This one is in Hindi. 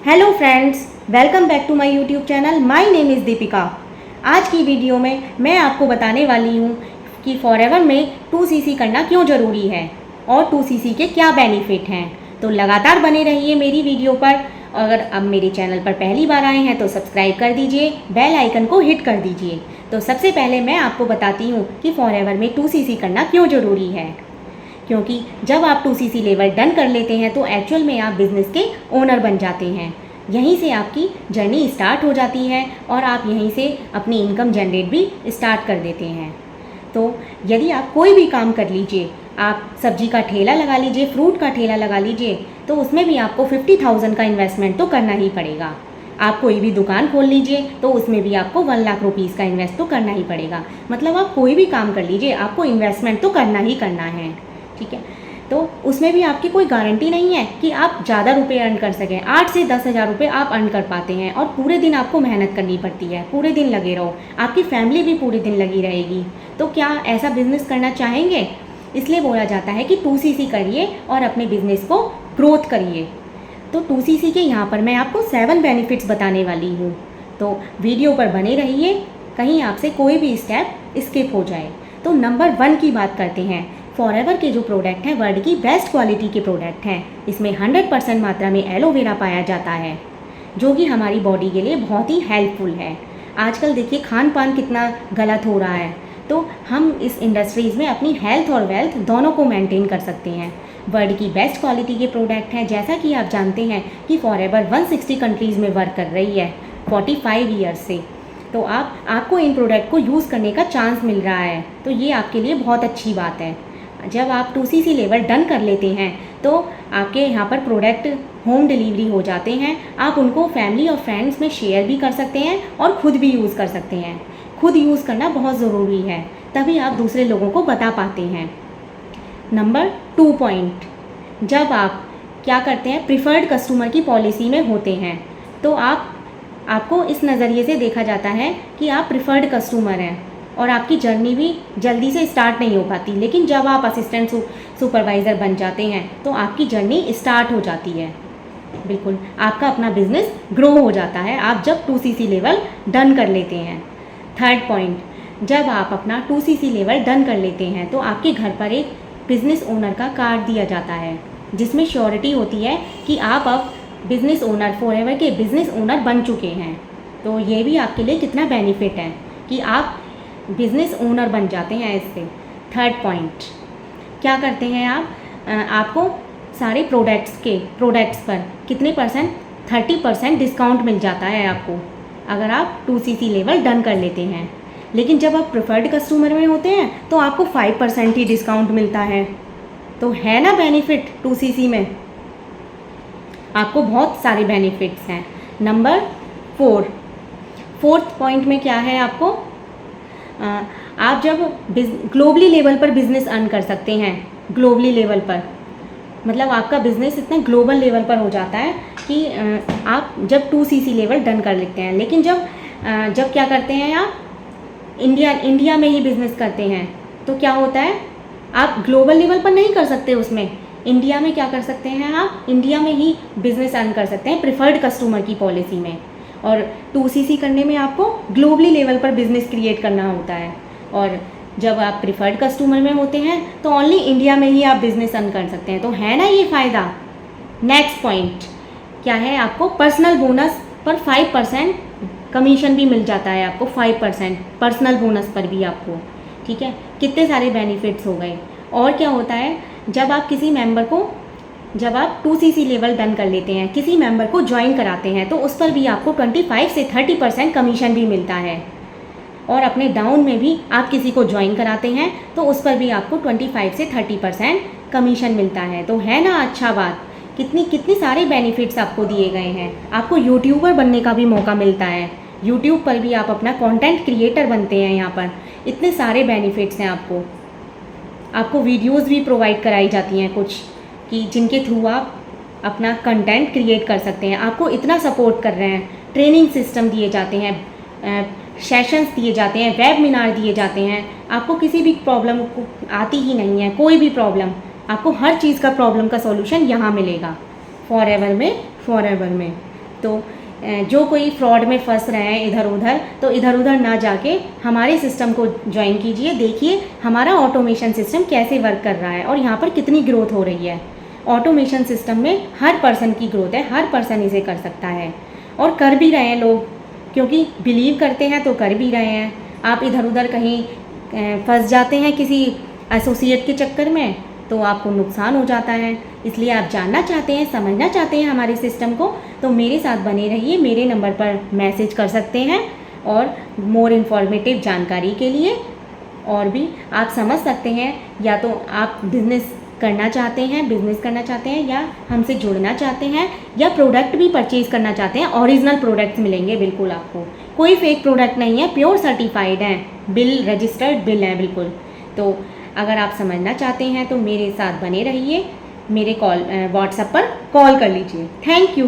Hello friends, welcome back to my YouTube channel. My name is Deepika. आज की वीडियो में मैं आपको बताने वाली हूँ कि फॉरएवर में 2cc करना क्यों ज़रूरी है और 2cc के क्या बेनिफिट हैं। तो लगातार बने रहिए मेरी वीडियो पर। अगर अब मेरे चैनल पर पहली बार आए हैं तो सब्सक्राइब कर दीजिए, बेल आइकन को हिट कर दीजिए। तो सबसे पहले मैं आपको बताती हूँ कि फॉरएवर में 2cc करना क्यों ज़रूरी है। क्योंकि जब आप 2cc लेवल डन कर लेते हैं तो एक्चुअल में आप बिज़नेस के ओनर बन जाते हैं। यहीं से आपकी जर्नी स्टार्ट हो जाती है और आप यहीं से अपनी इनकम जनरेट भी स्टार्ट कर देते हैं। तो यदि आप कोई भी काम कर लीजिए, आप सब्जी का ठेला लगा लीजिए, फ्रूट का ठेला लगा लीजिए, तो उसमें भी आपको 50,000 का इन्वेस्टमेंट तो करना ही पड़ेगा। आप कोई भी दुकान खोल लीजिए तो उसमें भी आपको 1 लाख रुपीज़ का इन्वेस्ट तो करना ही पड़ेगा। मतलब आप कोई भी काम कर लीजिए, आपको इन्वेस्टमेंट तो करना ही करना है, ठीक है। तो उसमें भी आपकी कोई गारंटी नहीं है कि आप ज़्यादा रुपए अर्न कर सकें। 8 से 10 हज़ार रुपये आप अर्न कर पाते हैं और पूरे दिन आपको मेहनत करनी पड़ती है, पूरे दिन लगे रहो, आपकी फैमिली भी पूरे दिन लगी रहेगी। तो क्या ऐसा बिजनेस करना चाहेंगे? इसलिए बोला जाता है कि 2cc करिए और अपने बिजनेस को ग्रोथ करिए। तो 2cc के यहाँ पर मैं आपको 7 बेनिफिट्स बताने वाली हूँ। तो वीडियो पर बने रहिए, कहीं आपसे कोई भी स्टेप स्किप हो जाए। तो नंबर 1 की बात करते हैं। फॉरएवर के जो प्रोडक्ट हैं वर्ल्ड की बेस्ट क्वालिटी के प्रोडक्ट हैं। इसमें 100% मात्रा में एलोवेरा पाया जाता है, जो कि हमारी बॉडी के लिए बहुत ही हेल्पफुल है। आजकल देखिए खान पान कितना गलत हो रहा है, तो हम इस इंडस्ट्रीज़ में अपनी हेल्थ और वेल्थ दोनों को मेंटेन कर सकते हैं। वर्ल्ड की बेस्ट क्वालिटी के प्रोडक्ट हैं। जैसा कि आप जानते हैं कि फॉरएवर 160 कंट्रीज़ में वर्क कर रही है 45 ईयर्स से। तो आपको इन प्रोडक्ट को यूज़ करने का चांस मिल रहा है, तो ये आपके लिए बहुत अच्छी बात है। जब आप 2cc लेवल डन कर लेते हैं तो आपके यहाँ पर प्रोडक्ट होम डिलीवरी हो जाते हैं। आप उनको फैमिली और फ्रेंड्स में शेयर भी कर सकते हैं और ख़ुद भी यूज़ कर सकते हैं। खुद यूज़ करना बहुत ज़रूरी है, तभी आप दूसरे लोगों को बता पाते हैं। नंबर 2 पॉइंट, जब आप क्या करते हैं, प्रिफर्ड कस्टमर की पॉलिसी में होते हैं तो आपको इस नज़रिए से देखा जाता है कि आप प्रिफर्ड कस्टमर हैं और आपकी जर्नी भी जल्दी से स्टार्ट नहीं हो पाती। लेकिन जब आप असिस्टेंट सुपरवाइज़र बन जाते हैं तो आपकी जर्नी स्टार्ट हो जाती है। बिल्कुल आपका अपना बिजनेस ग्रो हो जाता है आप जब 2cc लेवल डन कर लेते हैं। 3rd पॉइंट, जब आप अपना 2cc लेवल डन कर लेते हैं तो आपके घर पर एक बिज़नेस ओनर का कार्ड दिया जाता है, जिसमें श्योरिटी होती है कि आप अब बिज़नेस ओनर, फॉरएवर के बिज़नेस ओनर बन चुके हैं। तो ये भी आपके लिए कितना बेनिफिट है कि आप बिज़नेस ओनर बन जाते हैं इससे। 3rd पॉइंट, क्या करते हैं आपको सारे प्रोडक्ट्स पर कितने परसेंट, 30% डिस्काउंट मिल जाता है आपको अगर आप 2cc लेवल डन कर लेते हैं। लेकिन जब आप प्रेफर्ड कस्टमर में होते हैं तो आपको 5% ही डिस्काउंट मिलता है। तो है ना बेनिफिट 2cc में, आपको बहुत सारे बेनिफिट्स हैं। नंबर 4th पॉइंट में क्या है, आपको आप जब ग्लोबली लेवल पर बिज़नेस अर्न कर सकते हैं। ग्लोबली लेवल पर मतलब आपका बिज़नेस इतना ग्लोबल लेवल पर हो जाता है कि आप जब 2cc लेवल डन कर लेते हैं। लेकिन जब क्या करते हैं, आप इंडिया में ही बिज़नेस करते हैं तो क्या होता है, आप ग्लोबल लेवल पर नहीं कर सकते। उसमें इंडिया में क्या कर सकते हैं, आप इंडिया में ही बिज़नेस अर्न कर सकते हैं प्रिफर्ड कस्टमर की पॉलिसी में। और 2cc करने में आपको ग्लोबली लेवल पर बिज़नेस क्रिएट करना होता है। और जब आप प्रिफर्ड कस्टमर में होते हैं तो ओनली इंडिया में ही आप बिज़नेस अर्न कर सकते हैं। तो है ना ये फ़ायदा। नेक्स्ट पॉइंट क्या है, आपको पर्सनल बोनस पर 5% कमीशन भी मिल जाता है। आपको 5% पर्सनल बोनस पर भी आपको, ठीक है। कितने सारे बेनिफिट्स हो गए। और क्या होता है, जब आप 2cc लेवल डन कर लेते हैं, किसी मेंबर को ज्वाइन कराते हैं तो उस पर भी आपको 25 से 30% कमीशन भी मिलता है। और अपने डाउन में भी आप किसी को ज्वाइन कराते हैं तो उस पर भी आपको 25 से 30% कमीशन मिलता है। तो है ना अच्छा बात, कितनी सारे बेनिफिट्स आपको दिए गए हैं। आपको यूट्यूबर बनने का भी मौका मिलता है, यूट्यूब पर भी आप अपना कंटेंट क्रिएटर बनते हैं। यहाँ पर इतने सारे बेनिफिट्स हैं। आपको वीडियोज़ भी प्रोवाइड कराई जाती हैं कुछ, कि जिनके थ्रू आप अपना कंटेंट क्रिएट कर सकते हैं। आपको इतना सपोर्ट कर रहे हैं, ट्रेनिंग सिस्टम दिए जाते हैं, सेशंस दिए जाते हैं, वेबिनार दिए जाते हैं। आपको किसी भी प्रॉब्लम को आती ही नहीं है, कोई भी प्रॉब्लम, आपको हर चीज़ का प्रॉब्लम का सॉल्यूशन यहाँ मिलेगा फॉरएवर में। तो जो कोई फ्रॉड में फंस रहे हैं इधर उधर, तो इधर उधर ना जाके हमारे सिस्टम को ज्वाइन कीजिए। देखिए हमारा ऑटोमेशन सिस्टम कैसे वर्क कर रहा है और यहाँ पर कितनी ग्रोथ हो रही है। ऑटोमेशन सिस्टम में हर पर्सन की ग्रोथ है, हर पर्सन इसे कर सकता है और कर भी रहे हैं लोग, क्योंकि बिलीव करते हैं तो कर भी रहे हैं। आप इधर उधर कहीं फंस जाते हैं किसी एसोसिएट के चक्कर में तो आपको नुकसान हो जाता है। इसलिए आप जानना चाहते हैं, समझना चाहते हैं हमारे सिस्टम को, तो मेरे साथ बने रहिए। मेरे नंबर पर मैसेज कर सकते हैं और मोर इन्फॉर्मेटिव जानकारी के लिए और भी आप समझ सकते हैं। या तो आप बिज़नेस करना चाहते हैं या हमसे जुड़ना चाहते हैं या प्रोडक्ट भी परचेज़ करना चाहते हैं। ओरिजिनल प्रोडक्ट्स मिलेंगे बिल्कुल आपको, कोई फेक प्रोडक्ट नहीं है, प्योर सर्टिफाइड हैं, बिल रजिस्टर्ड बिल है बिल्कुल। तो अगर आप समझना चाहते हैं तो मेरे साथ बने रहिए, मेरे व्हाट्सएप पर कॉल कर लीजिए। Thank you.